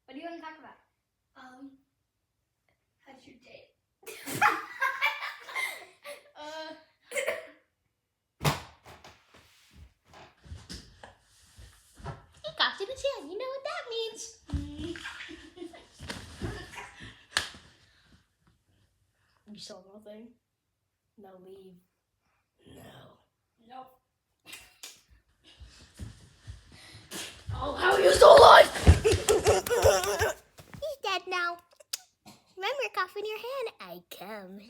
What do you want to talk about? How's your day? He coughed in his hand. You know what that means. You saw nothing? No, leave. No. Nope. Oh, how are you still alive? He's dead now. Remember, cough in your hand. I come.